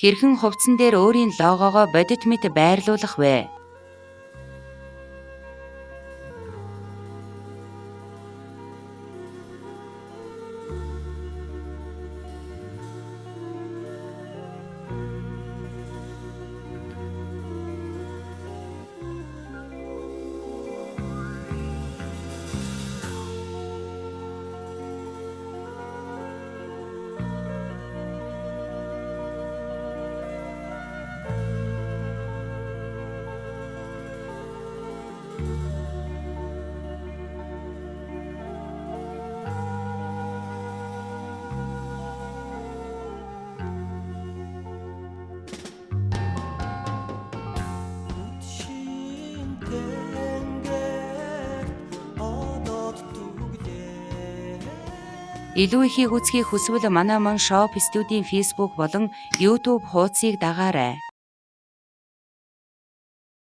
Хэрхэн хувцсан дээр өөрийн логогоо бодит мэт байрлуулах вэ? Илүү ихийг үзхийг хүсвэл манай Mon Shop студийн Facebook болон YouTube хуудсыг дагаарай.